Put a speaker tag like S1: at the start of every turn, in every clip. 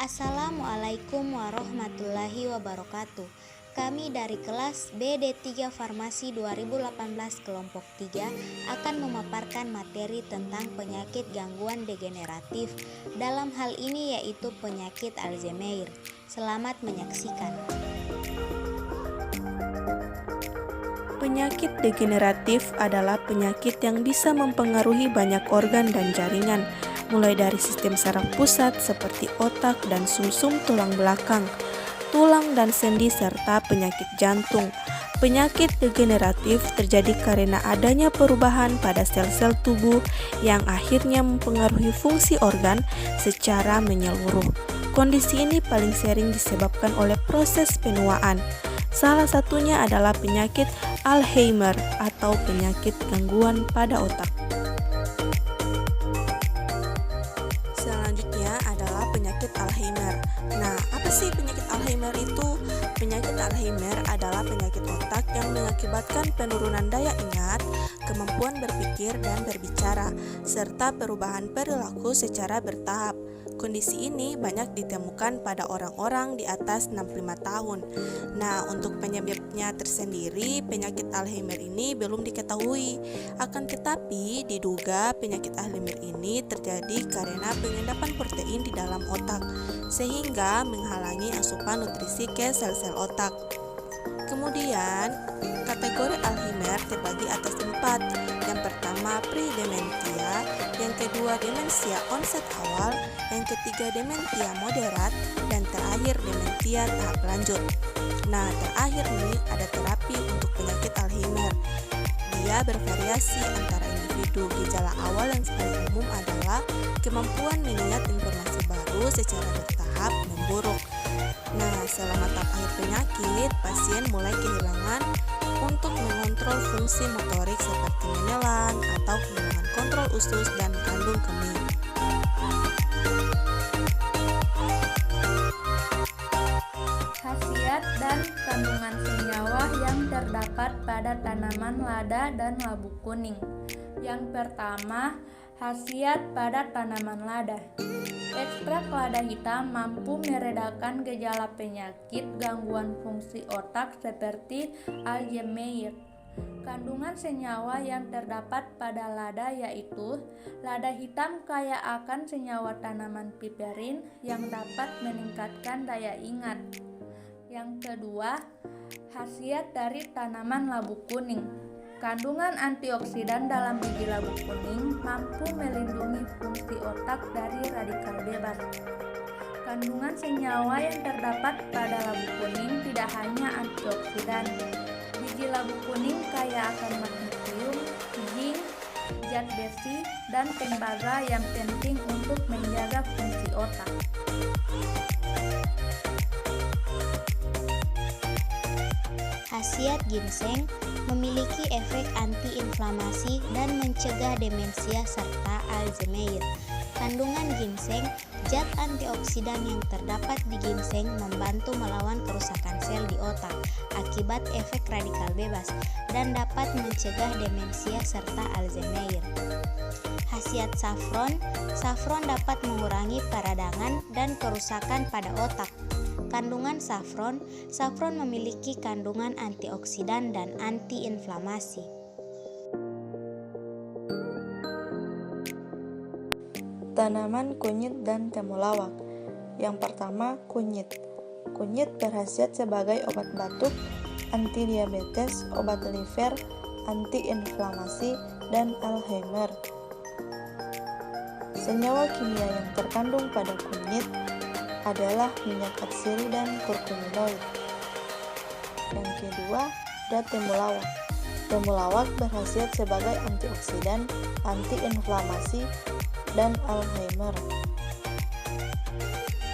S1: Assalamualaikum warahmatullahi wabarakatuh. Kami dari kelas BD3 Farmasi 2018 kelompok 3 akan memaparkan materi tentang penyakit gangguan degeneratif. Dalam hal ini yaitu penyakit Alzheimer. Selamat menyaksikan.
S2: Penyakit degeneratif adalah penyakit yang bisa mempengaruhi banyak organ dan jaringan, mulai dari sistem saraf pusat seperti otak dan sumsum tulang belakang, tulang dan sendi, serta penyakit jantung. Penyakit degeneratif terjadi karena adanya perubahan pada sel-sel tubuh yang akhirnya mempengaruhi fungsi organ secara menyeluruh. Kondisi ini paling sering disebabkan oleh proses penuaan. Salah satunya adalah penyakit Alzheimer atau penyakit gangguan pada otak. Selanjutnya adalah penyakit Alzheimer. Nah, apa sih penyakit Alzheimer itu? Penyakit Alzheimer adalah penyakit otak yang mengakibatkan penurunan daya ingat, kemampuan berpikir dan berbicara, serta perubahan perilaku secara bertahap. Kondisi ini banyak ditemukan pada orang-orang di atas 65 tahun. Nah, untuk penyebabnya tersendiri, penyakit Alzheimer ini belum diketahui. Akan tetapi, diduga penyakit Alzheimer ini terjadi karena pengendapan protein di dalam otak, sehingga menghalangi asupan nutrisi ke sel-sel otak. Kemudian, kategori Alzheimer terbagi atas 4. Yang pertama, pre-dementia, yang kedua, demensia onset awal, yang ketiga, dementia moderat, dan terakhir, dementia tahap lanjut. Nah, terakhir nih, ada terapi untuk penyakit Alzheimer. Dia bervariasi antara individu. Gejala awal yang paling umum adalah kemampuan mengingat informasi baru secara bertahap memburuk. Nah, selama tahap akhir penyakit, pasien mulai kehilangan untuk mengontrol fungsi motorik seperti menelan atau kehilangan kontrol usus dan kandung kemih.
S3: Khasiat dan kandungan senyawa yang terdapat pada tanaman lada dan labu kuning. Yang pertama, khasiat pada tanaman lada. Ekstrak lada hitam mampu meredakan gejala penyakit gangguan fungsi otak seperti Alzheimer. Kandungan senyawa yang terdapat pada lada yaitu lada hitam kaya akan senyawa tanaman piperin yang dapat meningkatkan daya ingat. Yang kedua, khasiat dari tanaman labu kuning. Kandungan antioksidan dalam biji labu kuning mampu melindungi fungsi otak dari radikal bebas. Kandungan senyawa yang terdapat pada labu kuning tidak hanya antioksidan. Biji labu kuning kaya akan magnesium, zinc, zat besi, dan tembaga yang penting untuk menjaga fungsi otak.
S1: Khasiat ginseng memiliki efek antiinflamasi dan mencegah demensia serta Alzheimer. Kandungan ginseng, zat antioksidan yang terdapat di ginseng membantu melawan kerusakan sel di otak akibat efek radikal bebas dan dapat mencegah demensia serta Alzheimer. Khasiat saffron, saffron dapat mengurangi peradangan dan kerusakan pada otak. Kandungan saffron, saffron memiliki kandungan antioksidan dan antiinflamasi.
S2: Tanaman kunyit dan temulawak. Yang pertama, kunyit. Kunyit berkhasiat sebagai obat batuk, anti diabetes, obat liver, antiinflamasi, dan Alzheimer. Senyawa kimia yang terkandung pada kunyit adalah minyak atsiri dan kurkuminoid. Yang kedua, ada temulawak. Temulawak berkhasiat sebagai antioksidan, antiinflamasi, dan Alzheimer.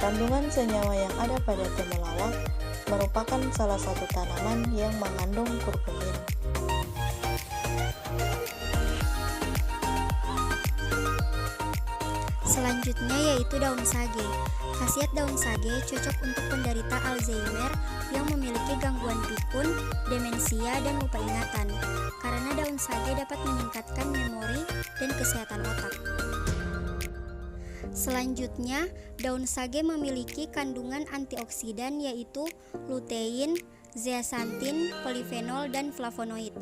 S2: Kandungan senyawa yang ada pada temulawak merupakan salah satu tanaman yang mengandung kurkumin.
S4: Selanjutnya yaitu daun sage. Khasiat daun sage cocok untuk penderita Alzheimer yang memiliki gangguan pikun, demensia, dan lupa ingatan, karena daun sage dapat meningkatkan memori dan kesehatan otak. Selanjutnya, daun sage memiliki kandungan antioksidan yaitu lutein, zeaxanthin, polifenol, dan flavonoid.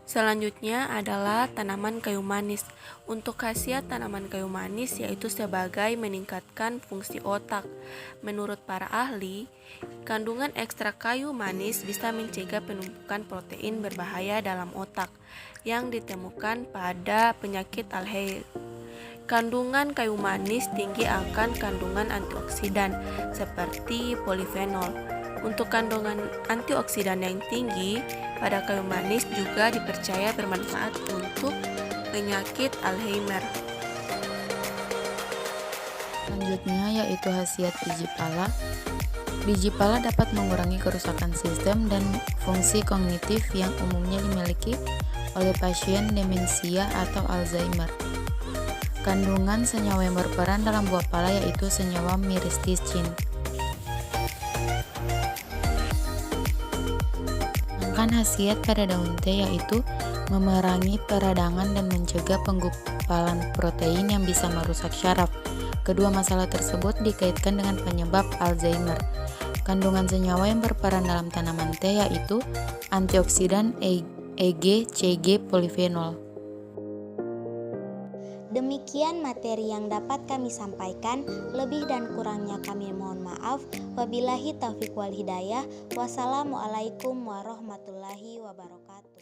S2: Selanjutnya adalah tanaman kayu manis. Untuk khasiat tanaman kayu manis yaitu sebagai meningkatkan fungsi otak. Menurut para ahli, kandungan ekstrak kayu manis bisa mencegah penumpukan protein berbahaya dalam otak yang ditemukan pada penyakit Alzheimer. Kandungan kayu manis tinggi akan kandungan antioksidan seperti polifenol. Untuk kandungan antioksidan yang tinggi pada kayu manis juga dipercaya bermanfaat untuk penyakit Alzheimer.
S5: Selanjutnya yaitu khasiat biji pala. Biji pala dapat mengurangi kerusakan sistem dan fungsi kognitif yang umumnya dimiliki oleh pasien demensia atau Alzheimer. Kandungan senyawa yang berperan dalam buah pala yaitu senyawa myristicin. Sedangkan khasiat pada daun teh yaitu memerangi peradangan dan mencegah penggumpalan protein yang bisa merusak syaraf. Kedua masalah tersebut dikaitkan dengan penyebab Alzheimer. Kandungan senyawa yang berperan dalam tanaman teh yaitu antioksidan EG, CG, polifenol.
S1: Demikian materi yang dapat kami sampaikan, lebih dan kurangnya kami mohon maaf. Wabillahi taufiq wal hidayah. Wassalamualaikum warahmatullahi wabarakatuh.